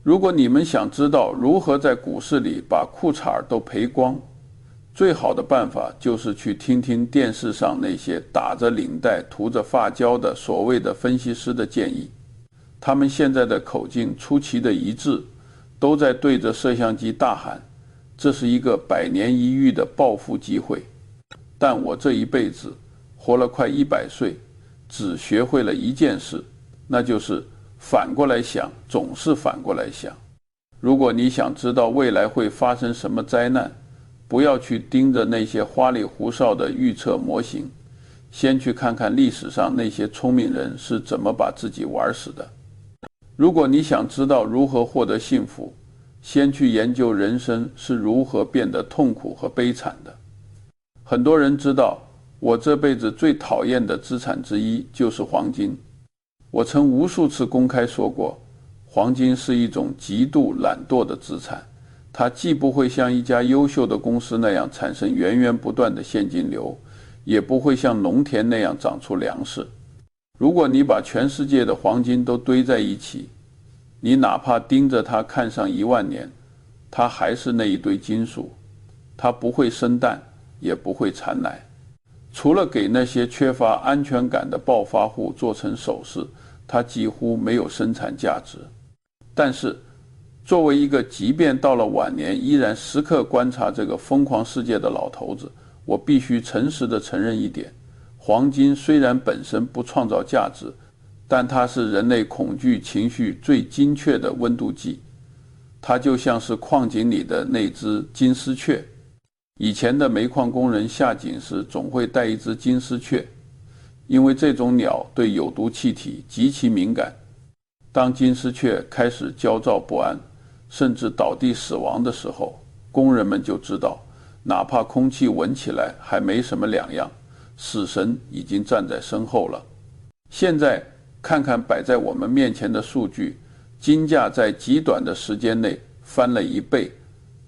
如果你们想知道如何在股市里把裤衩都赔光，最好的办法就是去听听电视上那些打着领带、涂着发胶的所谓的分析师的建议。他们现在的口径出奇的一致，都在对着摄像机大喊，这是一个100年一遇的暴富机会。但我这一辈子活了快100岁，只学会了一件事，那就是反过来想，总是反过来想。如果你想知道未来会发生什么灾难，不要去盯着那些花里胡哨的预测模型，先去看看历史上那些聪明人是怎么把自己玩死的。如果你想知道如何获得幸福，先去研究人生是如何变得痛苦和悲惨的。很多人知道，我这辈子最讨厌的资产之一就是黄金。我曾无数次公开说过，黄金是一种极度懒惰的资产，它既不会像一家优秀的公司那样产生源源不断的现金流，也不会像农田那样长出粮食。如果你把全世界的黄金都堆在一起，你哪怕盯着它看上10000年，它还是那一堆金属，它不会生蛋，也不会产奶。除了给那些缺乏安全感的暴发户做成首饰，它几乎没有生产价值。但是，作为一个即便到了晚年依然时刻观察这个疯狂世界的老头子，我必须诚实地承认一点：黄金虽然本身不创造价值，但它是人类恐惧情绪最精确的温度计。它就像是矿井里的那只金丝雀。以前的煤矿工人下井时总会带一只金丝雀，因为这种鸟对有毒气体极其敏感。当金丝雀开始焦躁不安，甚至倒地死亡的时候，工人们就知道，哪怕空气闻起来还没什么两样，死神已经站在身后了。现在看看摆在我们面前的数据，金价在极短的时间内翻了1倍，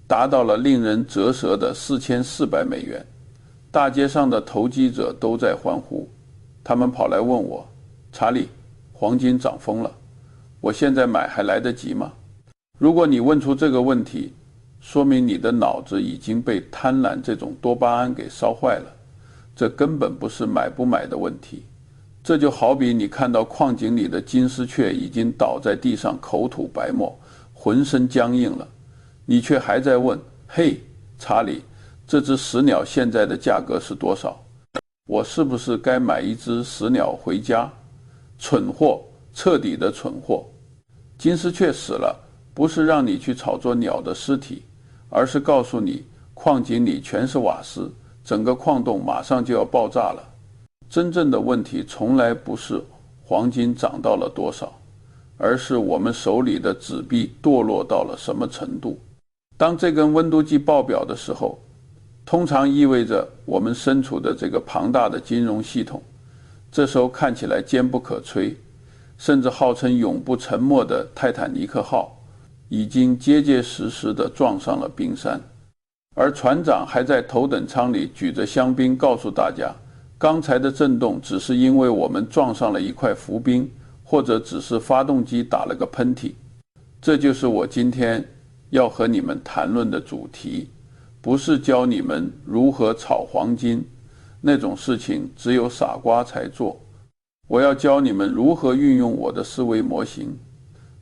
达到了令人啧舌的$4400。大街上的投机者都在欢呼，他们跑来问我，查理，黄金涨疯了，我现在买还来得及吗？如果你问出这个问题，说明你的脑子已经被贪婪这种多巴胺给烧坏了。这根本不是买不买的问题。这就好比你看到矿井里的金丝雀已经倒在地上口吐白沫，浑身僵硬了，你却还在问，嘿，查理，这只死鸟现在的价格是多少？我是不是该买一只死鸟回家？蠢货，彻底的蠢货。金丝雀死了，不是让你去炒作鸟的尸体，而是告诉你矿井里全是瓦斯，整个矿洞马上就要爆炸了。真正的问题从来不是黄金涨到了多少，而是我们手里的纸币堕落到了什么程度。当这根温度计爆表的时候，通常意味着我们身处的这个庞大的金融系统，这时候看起来坚不可摧，甚至号称永不沉没的泰坦尼克号已经结结实实地撞上了冰山，而船长还在头等舱里举着香槟告诉大家，刚才的震动只是因为我们撞上了一块浮冰，或者只是发动机打了个喷嚏。这就是我今天要和你们谈论的主题，不是教你们如何炒黄金，那种事情只有傻瓜才做。我要教你们如何运用我的思维模型，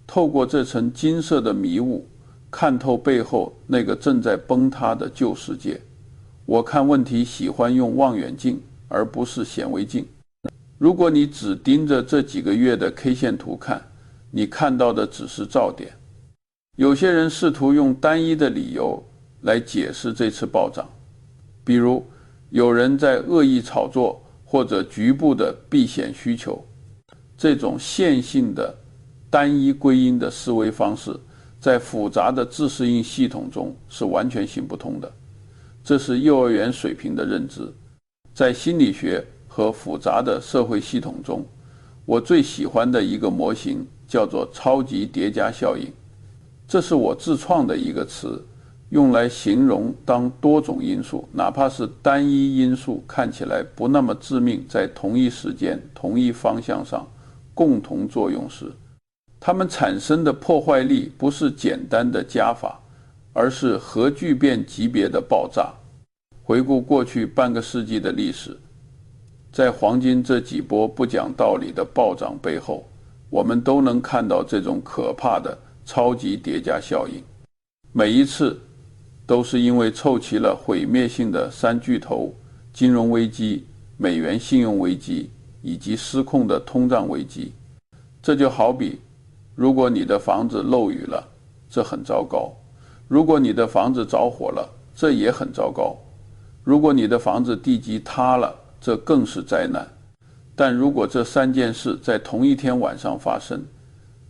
透过这层金色的迷雾，看透背后那个正在崩塌的旧世界。我看问题喜欢用望远镜，而不是显微镜。如果你只盯着这几个月的 K 线图看，你看到的只是噪点。有些人试图用单一的理由来解释这次暴涨，比如有人在恶意炒作，或者局部的避险需求。这种线性的单一归因的思维方式，在复杂的自适应系统中是完全行不通的。这是幼儿园水平的认知。在心理学和复杂的社会系统中，我最喜欢的一个模型叫做超级叠加效应。这是我自创的一个词，用来形容当多种因素，哪怕是单一因素看起来不那么致命，在同一时间、同一方向上共同作用时，它们产生的破坏力不是简单的加法，而是核聚变级别的爆炸。回顾过去半个世纪的历史，在黄金这几波不讲道理的暴涨背后，我们都能看到这种可怕的超级叠加效应。每一次都是因为凑齐了毁灭性的三巨头：金融危机、美元信用危机以及失控的通胀危机。这就好比，如果你的房子漏雨了，这很糟糕；如果你的房子着火了，这也很糟糕；如果你的房子地基塌了，这更是灾难。但如果这三件事在同一天晚上发生，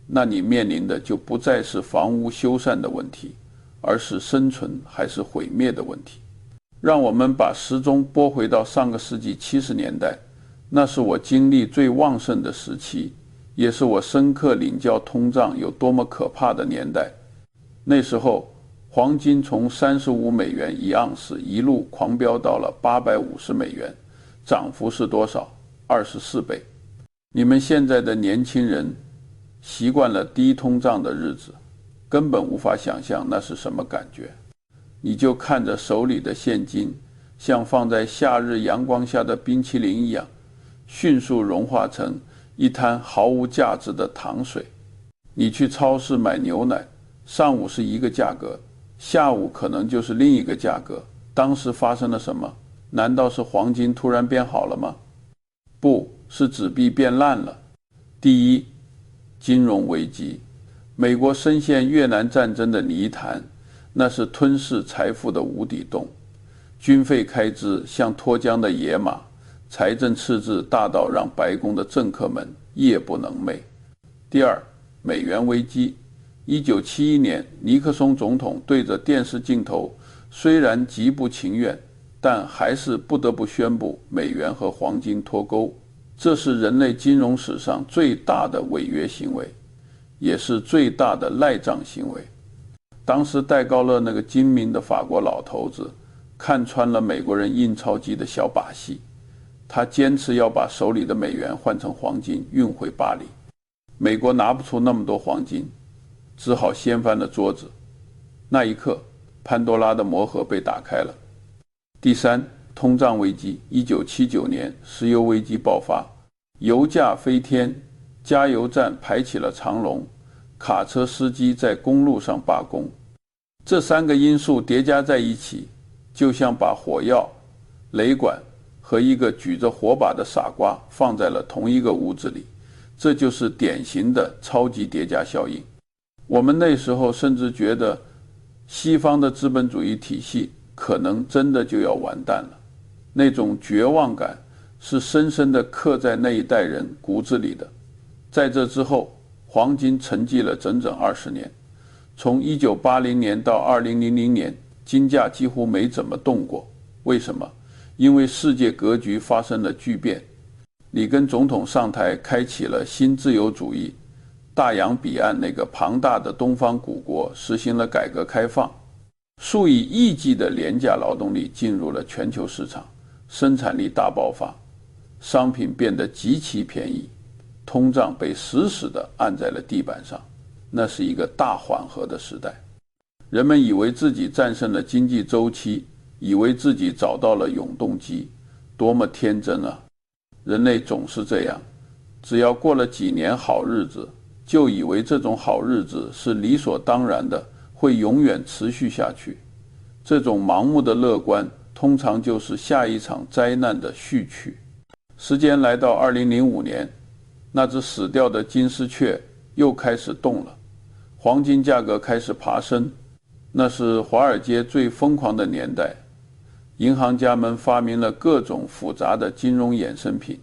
那你面临的就不再是房屋修缮的问题，而是生存还是毁灭的问题。让我们把时钟拨回到上个世纪70年代，那是我精力最旺盛的时期，也是我深刻领教通胀有多么可怕的年代。那时候黄金从35美元一盎司一路狂飙到了850美元，涨幅是多少？24倍。你们现在的年轻人习惯了低通胀的日子，根本无法想象那是什么感觉。你就看着手里的现金像放在夏日阳光下的冰淇淋一样，迅速融化成一滩毫无价值的糖水。你去超市买牛奶，上午是一个价格，下午可能就是另一个价格。当时发生了什么？难道是黄金突然变好了吗？不，是纸币变烂了。第一，金融危机。美国深陷越南战争的泥潭，那是吞噬财富的无底洞。军费开支像脱缰的野马，财政赤字大到让白宫的政客们夜不能寐。第二，美元危机。1971年，尼克松总统对着电视镜头，虽然极不情愿，但还是不得不宣布美元和黄金脱钩。这是人类金融史上最大的违约行为，也是最大的赖账行为。当时戴高乐那个精明的法国老头子看穿了美国人印钞机的小把戏，他坚持要把手里的美元换成黄金运回巴黎。美国拿不出那么多黄金，只好掀翻了桌子。那一刻，潘多拉的魔盒被打开了。第三，通胀危机。1979年，石油危机爆发，油价飞天，加油站排起了长龙，卡车司机在公路上罢工。这三个因素叠加在一起，就像把火药、雷管和一个举着火把的傻瓜放在了同一个屋子里。这就是典型的超级叠加效应。我们那时候甚至觉得西方的资本主义体系可能真的就要完蛋了。那种绝望感是深深地刻在那一代人骨子里的。在这之后，黄金沉寂了整整20年，从1980年到2000年，金价几乎没怎么动过。为什么？因为世界格局发生了巨变。里根总统上台，开启了新自由主义，大洋彼岸那个庞大的东方古国实行了改革开放，数以亿计的廉价劳动力进入了全球市场，生产力大爆发，商品变得极其便宜，通胀被死死地按在了地板上。那是一个大缓和的时代。人们以为自己战胜了经济周期，以为自己找到了永动机，多么天真啊！人类总是这样，只要过了几年好日子，就以为这种好日子是理所当然的，会永远持续下去。这种盲目的乐观，通常就是下一场灾难的序曲。时间来到2005年，那只死掉的金丝雀又开始动了，黄金价格开始爬升。那是华尔街最疯狂的年代，银行家们发明了各种复杂的金融衍生品，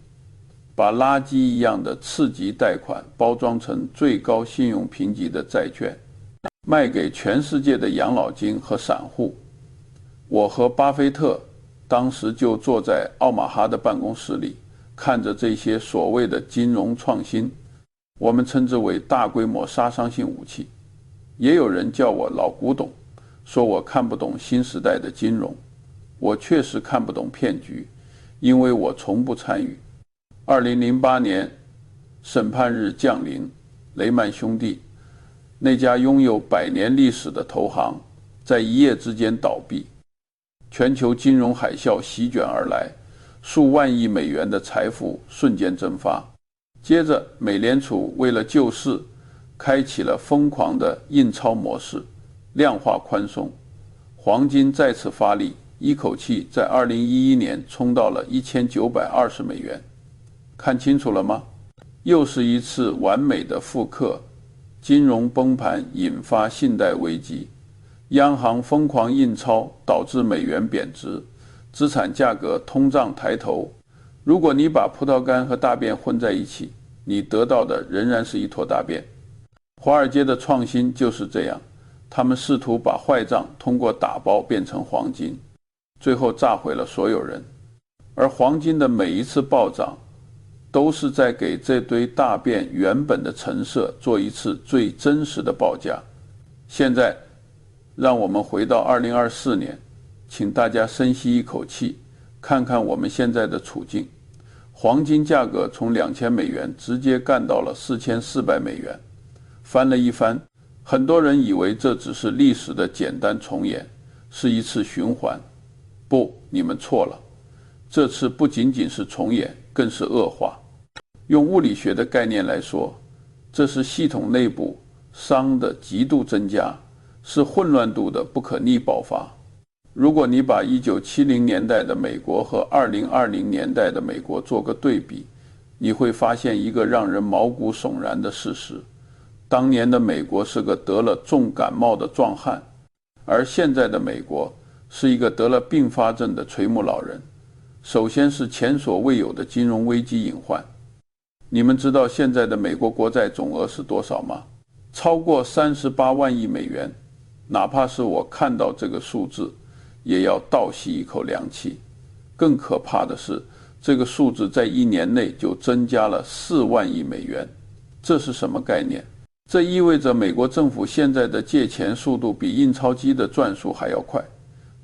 把垃圾一样的次级贷款包装成最高信用评级的债券，卖给全世界的养老金和散户。我和巴菲特当时就坐在奥马哈的办公室里，看着这些所谓的金融创新，我们称之为大规模杀伤性武器。也有人叫我老古董，说我看不懂新时代的金融。我确实看不懂骗局，因为我从不参与。2008年审判日降临，雷曼兄弟，那家拥有100年历史的投行，在一夜之间倒闭，全球金融海啸席卷而来，数万亿美元的财富瞬间蒸发。接着，美联储为了救市，开启了疯狂的印钞模式，量化宽松，黄金再次发力，一口气在2011年冲到了1920美元。看清楚了吗？又是一次完美的复刻。金融崩盘引发信贷危机，央行疯狂印钞导致美元贬值，资产价格通胀抬头。如果你把葡萄干和大便混在一起，你得到的仍然是一坨大便。华尔街的创新就是这样，他们试图把坏账通过打包变成黄金，最后炸毁了所有人。而黄金的每一次暴涨，都是在给这堆大便原本的陈设做一次最真实的报价。现在，让我们回到2024年，请大家深吸一口气，看看我们现在的处境。黄金价格从2000美元直接干到了4400美元，翻了一番。很多人以为这只是历史的简单重演，是一次循环。不，你们错了，这次不仅仅是重演，更是恶化。用物理学的概念来说，这是系统内部熵的极度增加，是混乱度的不可逆爆发。如果你把1970年代的美国和2020年代的美国做个对比，你会发现一个让人毛骨悚然的事实：当年的美国是个得了重感冒的壮汉，而现在的美国是一个得了并发症的垂暮老人。首先是前所未有的金融危机隐患。你们知道现在的美国国债总额是多少吗？超过38万亿美元。哪怕是我看到这个数字，也要倒吸一口凉气。更可怕的是，这个数字在1年内就增加了4万亿美元。这是什么概念？这意味着美国政府现在的借钱速度比印钞机的转速还要快。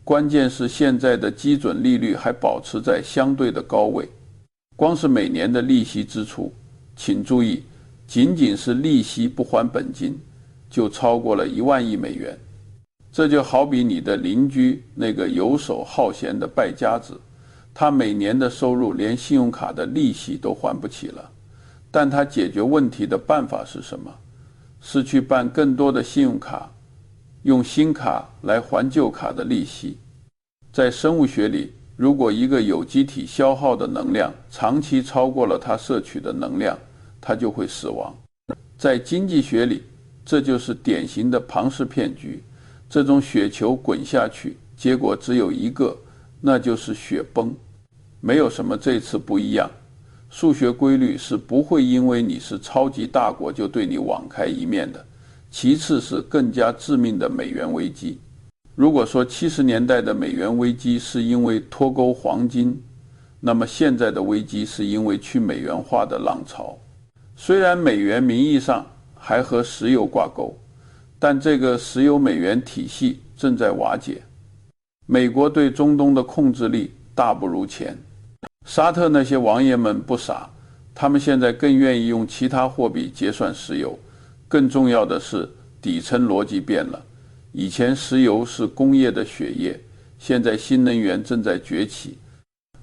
关键是现在的基准利率还保持在相对的高位。光是每年的利息支出，请注意，仅仅是利息不还本金，就超过了1万亿美元。这就好比你的邻居那个游手好闲的败家子，他每年的收入连信用卡的利息都还不起了，但他解决问题的办法是什么？是去办更多的信用卡，用新卡来还旧卡的利息。在生物学里，如果一个有机体消耗的能量长期超过了它摄取的能量，它就会死亡。在经济学里，这就是典型的庞氏骗局。这种雪球滚下去，结果只有一个，那就是雪崩。没有什么这次不一样。数学规律是不会因为你是超级大国就对你网开一面的。其次是更加致命的美元危机。如果说70年代的美元危机是因为脱钩黄金，那么现在的危机是因为去美元化的浪潮。虽然美元名义上还和石油挂钩，但这个石油美元体系正在瓦解。美国对中东的控制力大不如前。沙特那些王爷们不傻，他们现在更愿意用其他货币结算石油。更重要的是，底层逻辑变了。以前石油是工业的血液，现在新能源正在崛起。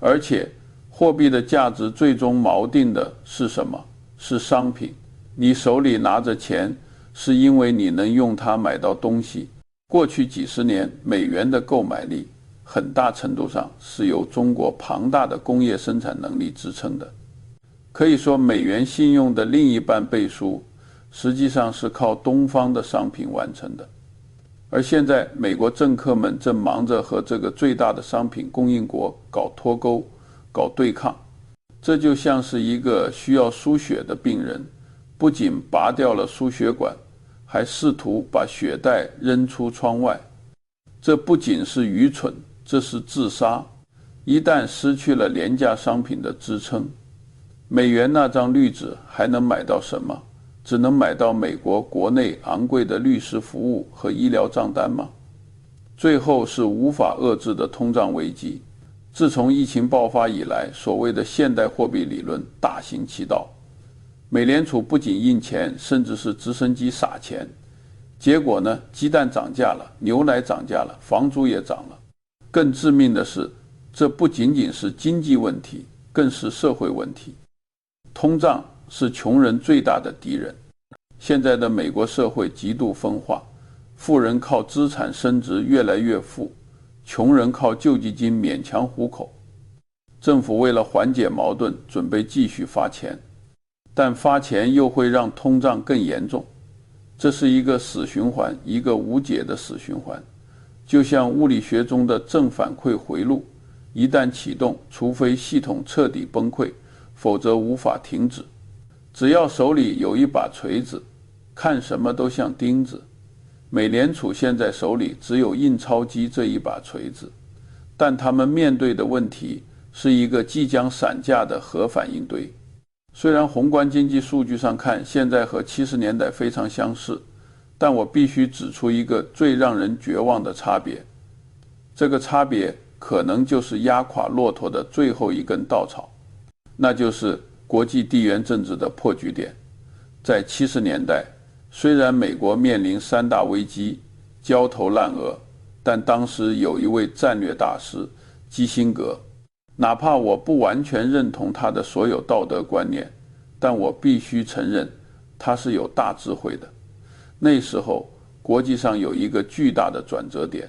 而且货币的价值最终锚定的是什么？是商品。你手里拿着钱，是因为你能用它买到东西。过去几十年，美元的购买力很大程度上是由中国庞大的工业生产能力支撑的。可以说，美元信用的另一半背书，实际上是靠东方的商品完成的。而现在，美国政客们正忙着和这个最大的商品供应国搞脱钩、搞对抗。这就像是一个需要输血的病人，不仅拔掉了输血管，还试图把血袋扔出窗外。这不仅是愚蠢，这是自杀。一旦失去了廉价商品的支撑，美元那张绿纸还能买到什么？只能买到美国国内昂贵的律师服务和医疗账单吗？最后是无法遏制的通胀危机。自从疫情爆发以来，所谓的现代货币理论大行其道。美联储不仅印钱，甚至是直升机撒钱。结果呢，鸡蛋涨价了，牛奶涨价了，房租也涨了。更致命的是，这不仅仅是经济问题，更是社会问题。通胀是穷人最大的敌人。现在的美国社会极度分化，富人靠资产升值越来越富，穷人靠救济金勉强糊口。政府为了缓解矛盾，准备继续发钱，但发钱又会让通胀更严重。这是一个死循环，一个无解的死循环。就像物理学中的正反馈回路，一旦启动，除非系统彻底崩溃，否则无法停止。只要手里有一把锤子，看什么都像钉子。美联储现在手里只有印钞机这一把锤子，但他们面对的问题是一个即将散架的核反应堆。虽然宏观经济数据上看，现在和70年代非常相似，但我必须指出一个最让人绝望的差别。这个差别可能就是压垮骆驼的最后一根稻草，那就是国际地缘政治的破局点。在70年代，虽然美国面临3大危机，焦头烂额，但当时有一位战略大师基辛格。哪怕我不完全认同他的所有道德观念，但我必须承认他是有大智慧的。那时候国际上有一个巨大的转折点，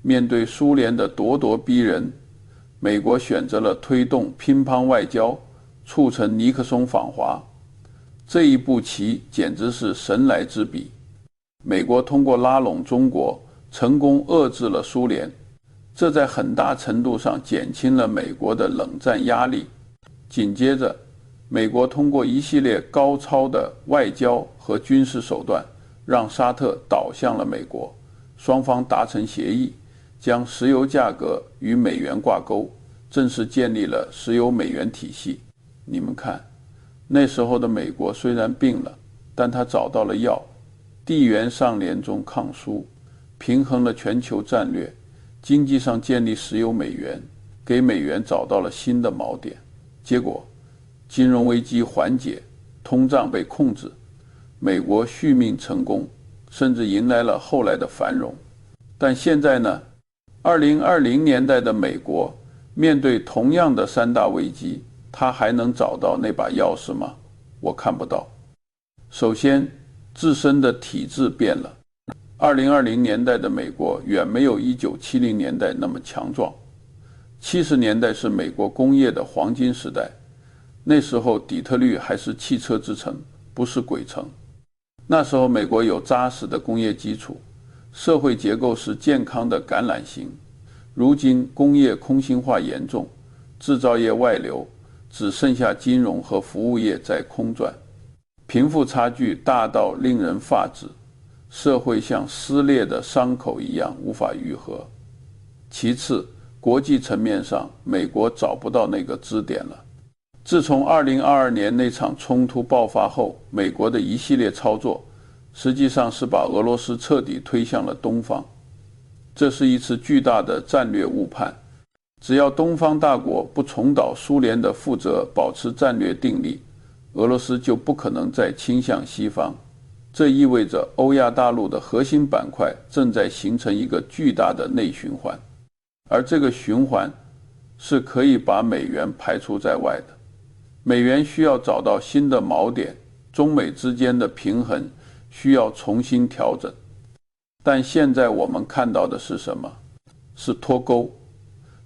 面对苏联的咄咄逼人，美国选择了推动乒乓外交，促成尼克松访华。这一步棋简直是神来之笔。美国通过拉拢中国，成功遏制了苏联，这在很大程度上减轻了美国的冷战压力。紧接着，美国通过一系列高超的外交和军事手段，让沙特倒向了美国，双方达成协议，将石油价格与美元挂钩，正式建立了石油美元体系。你们看，那时候的美国虽然病了，但他找到了药，地缘上联中抗苏，平衡了全球战略，经济上建立石油美元，给美元找到了新的锚点。结果金融危机缓解，通胀被控制，美国续命成功，甚至迎来了后来的繁荣。但现在呢，2020年代的美国面对同样的3大危机，他还能找到那把钥匙吗？我看不到。首先，自身的体制变了。2020年代的美国远没有1970年代那么强壮。70年代是美国工业的黄金时代，那时候底特律还是汽车之城，不是鬼城。那时候美国有扎实的工业基础，社会结构是健康的橄榄型。如今工业空心化严重，制造业外流，只剩下金融和服务业在空转，贫富差距大到令人发指，社会像撕裂的伤口一样无法愈合。其次，国际层面上，美国找不到那个支点了。自从2022年那场冲突爆发后，美国的一系列操作，实际上是把俄罗斯彻底推向了东方。这是一次巨大的战略误判。只要东方大国不重蹈苏联的覆辙，保持战略定力，俄罗斯就不可能再倾向西方。这意味着欧亚大陆的核心板块正在形成一个巨大的内循环，而这个循环是可以把美元排除在外的。美元需要找到新的锚点，中美之间的平衡需要重新调整。但现在我们看到的是什么？是脱钩，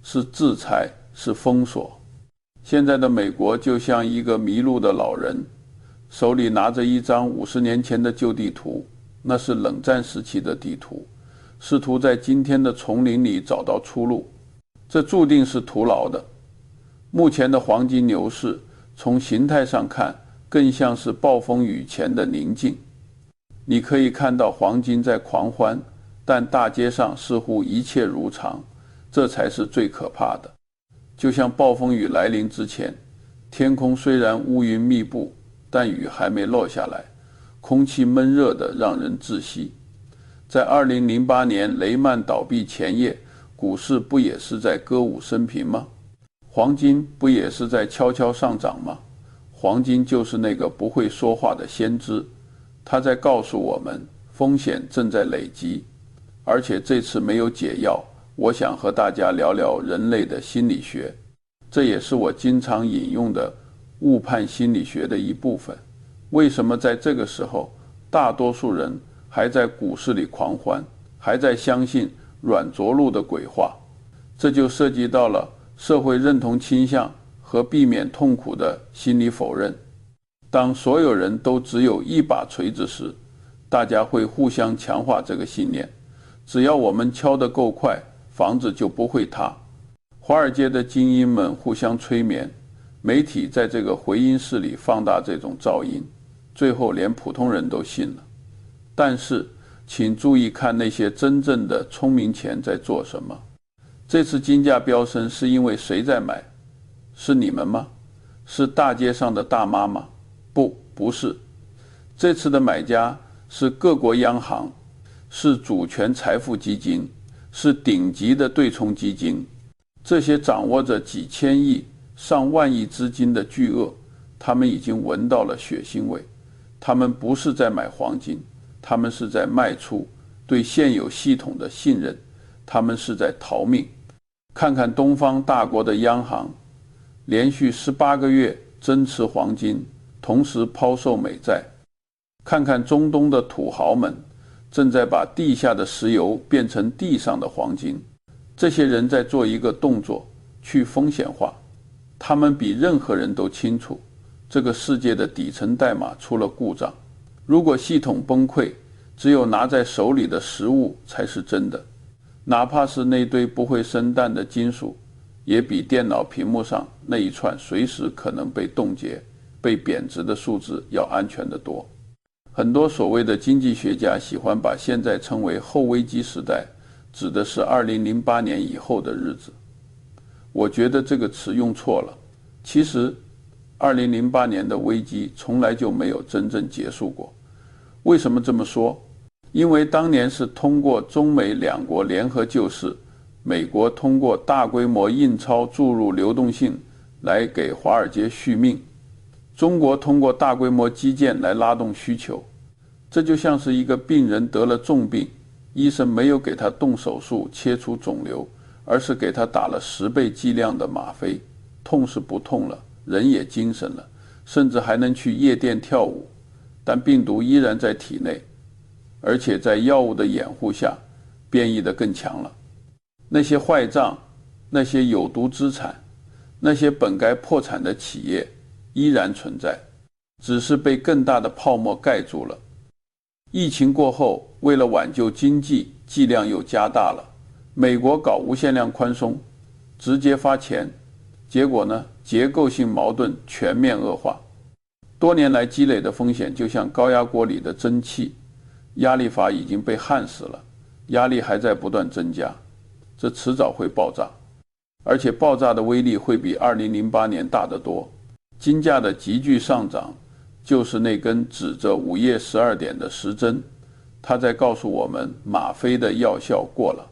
是制裁，是封锁。现在的美国就像一个迷路的老人，手里拿着一张50年前的旧地图，那是冷战时期的地图，试图在今天的丛林里找到出路，这注定是徒劳的。目前的黄金牛市，从形态上看，更像是暴风雨前的宁静。你可以看到黄金在狂欢，但大街上似乎一切如常，这才是最可怕的。就像暴风雨来临之前，天空虽然乌云密布，但雨还没落下来，空气闷热的让人窒息。在2008年雷曼倒闭前夜，股市不也是在歌舞升平吗？黄金不也是在悄悄上涨吗？黄金就是那个不会说话的先知，他在告诉我们风险正在累积，而且这次没有解药。我想和大家聊聊人类的心理学，这也是我经常引用的误判心理学的一部分。为什么在这个时候，大多数人还在股市里狂欢，还在相信软着陆的鬼话？这就涉及到了社会认同倾向和避免痛苦的心理否认。当所有人都只有一把锤子时，大家会互相强化这个信念，只要我们敲得够快，房子就不会塌。华尔街的精英们互相催眠，媒体在这个回音室里放大这种噪音，最后连普通人都信了。但是请注意看那些真正的聪明钱在做什么。这次金价飙升是因为谁在买？是你们吗？是大街上的大妈吗？不是。这次的买家是各国央行，是主权财富基金，是顶级的对冲基金。这些掌握着几千亿、上万亿资金的巨鳄，他们已经闻到了血腥味。他们不是在买黄金，他们是在卖出对现有系统的信任，他们是在逃命。看看东方大国的央行，连续18个月增持黄金，同时抛售美债。看看中东的土豪们，正在把地下的石油变成地上的黄金。这些人在做一个动作，去风险化。他们比任何人都清楚，这个世界的底层代码出了故障。如果系统崩溃，只有拿在手里的实物才是真的。哪怕是那堆不会生蛋的金属，也比电脑屏幕上那一串随时可能被冻结、被贬值的数字要安全得多。很多所谓的经济学家喜欢把现在称为后危机时代，指的是2008年以后的日子。我觉得这个词用错了。其实2008年的危机从来就没有真正结束过。为什么这么说？因为当年是通过中美两国联合救市，美国通过大规模印钞注入流动性来给华尔街续命，中国通过大规模基建来拉动需求。这就像是一个病人得了重病，医生没有给他动手术切除肿瘤，而是给他打了10倍剂量的吗啡，痛是不痛了，人也精神了，甚至还能去夜店跳舞，但病毒依然在体内，而且在药物的掩护下变异得更强了。那些坏账，那些有毒资产，那些本该破产的企业依然存在，只是被更大的泡沫盖住了。疫情过后，为了挽救经济，剂量又加大了。美国搞无限量宽松，直接发钱，结果呢，结构性矛盾全面恶化。多年来积累的风险就像高压锅里的蒸汽，压力阀已经被焊死了，压力还在不断增加，这迟早会爆炸，而且爆炸的威力会比2008年大得多。金价的急剧上涨就是那根指着午夜12点的时针，它在告诉我们吗啡的药效过了。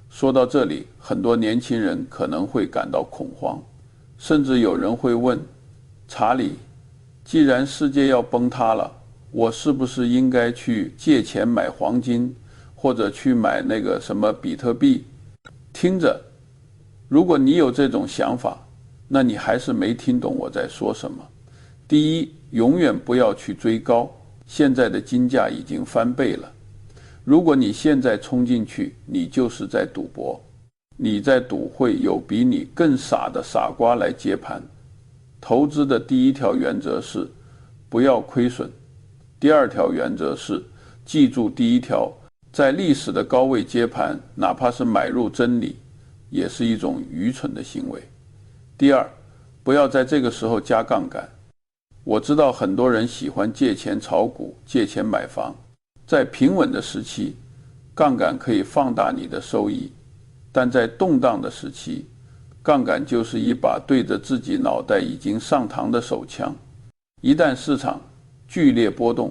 说到这里，很多年轻人可能会感到恐慌，甚至有人会问，查理，既然世界要崩塌了，我是不是应该去借钱买黄金，或者去买那个什么比特币？听着，如果你有这种想法，那你还是没听懂我在说什么。第一，永远不要去追高，现在的金价已经翻倍了。如果你现在冲进去，你就是在赌博，你在赌会有比你更傻的傻瓜来接盘。投资的第一条原则是不要亏损，第二条原则是记住第一条，在历史的高位接盘，哪怕是买入真理，也是一种愚蠢的行为。第二，不要在这个时候加杠杆。我知道很多人喜欢借钱炒股，借钱买房。在平稳的时期，杠杆可以放大你的收益，但在动荡的时期，杠杆就是一把对着自己脑袋已经上膛的手枪。一旦市场剧烈波动，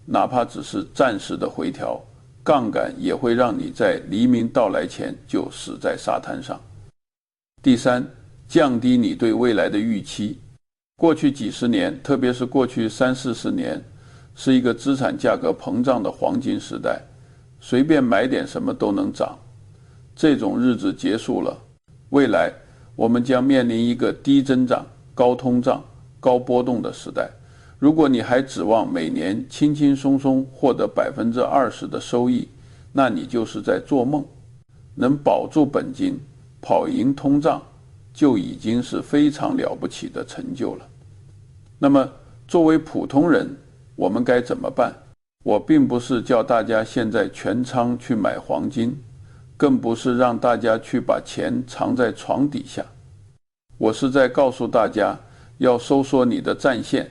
哪怕只是暂时的回调，杠杆也会让你在黎明到来前就死在沙滩上。第三，降低你对未来的预期。过去几十年，特别是过去30-40年，是一个资产价格膨胀的黄金时代，随便买点什么都能涨。这种日子结束了，未来我们将面临一个低增长、高通胀、高波动的时代。如果你还指望每年轻轻松松获得20%的收益，那你就是在做梦。能保住本金，跑赢通胀，就已经是非常了不起的成就了。那么作为普通人，我们该怎么办？我并不是叫大家现在全仓去买黄金，更不是让大家去把钱藏在床底下。我是在告诉大家，要收缩你的战线，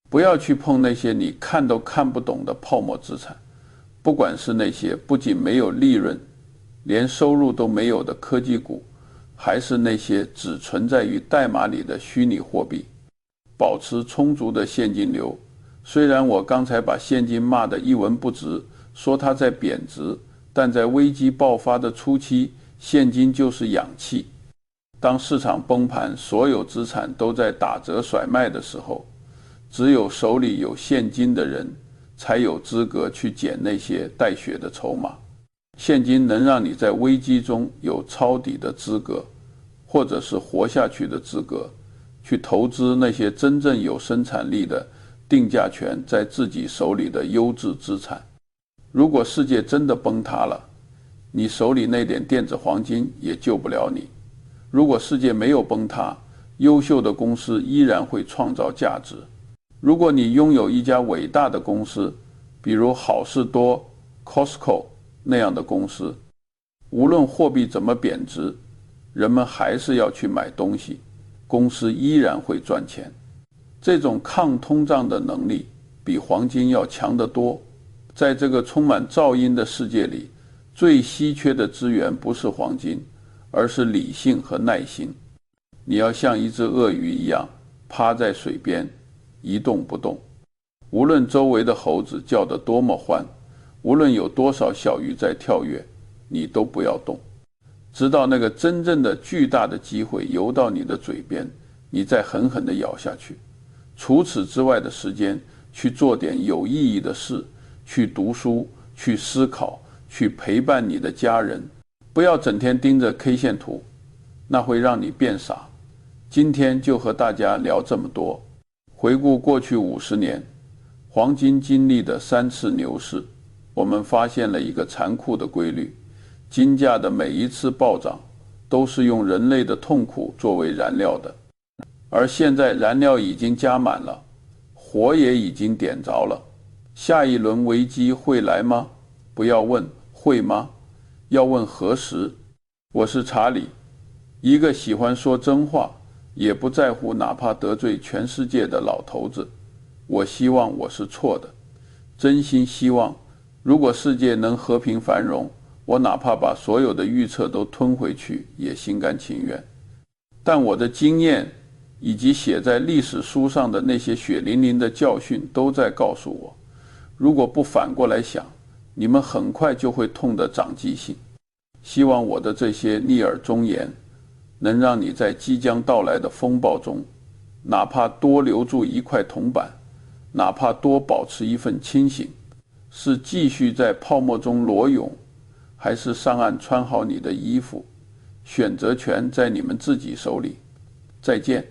不要去碰那些你看都看不懂的泡沫资产，不管是那些不仅没有利润，连收入都没有的科技股，还是那些只存在于代码里的虚拟货币。保持充足的现金流。虽然我刚才把现金骂得一文不值，说它在贬值，但在危机爆发的初期，现金就是氧气。当市场崩盘，所有资产都在打折甩卖的时候，只有手里有现金的人才有资格去捡那些带血的筹码。现金能让你在危机中有抄底的资格，或者是活下去的资格，去投资那些真正有生产力的定价权在自己手里的优质资产。如果世界真的崩塌了，你手里那点电子黄金也救不了你。如果世界没有崩塌，优秀的公司依然会创造价值。如果你拥有一家伟大的公司，比如好事多、Costco 那样的公司，无论货币怎么贬值，人们还是要去买东西，公司依然会赚钱。这种抗通胀的能力比黄金要强得多。在这个充满噪音的世界里，最稀缺的资源不是黄金，而是理性和耐心。你要像一只鳄鱼一样趴在水边一动不动，无论周围的猴子叫得多么欢，无论有多少小鱼在跳跃，你都不要动，直到那个真正的巨大的机会游到你的嘴边，你再狠狠地咬下去。除此之外的时间，去做点有意义的事，去读书，去思考，去陪伴你的家人。不要整天盯着 K 线图，那会让你变傻。今天就和大家聊这么多。回顾过去50年，黄金经历的3次牛市，我们发现了一个残酷的规律：金价的每一次暴涨，都是用人类的痛苦作为燃料的。而现在燃料已经加满了，火也已经点着了。下一轮危机会来吗？不要问会吗，要问何时。我是查理，一个喜欢说真话，也不在乎哪怕得罪全世界的老头子。我希望我是错的，真心希望，如果世界能和平繁荣，我哪怕把所有的预测都吞回去，也心甘情愿。但我的经验以及写在历史书上的那些血淋淋的教训都在告诉我，如果不反过来想，你们很快就会痛得长记性。希望我的这些逆耳忠言能让你在即将到来的风暴中，哪怕多留住一块铜板，哪怕多保持一份清醒，是继续在泡沫中裸泳，还是上岸穿好你的衣服，选择权在你们自己手里。再见。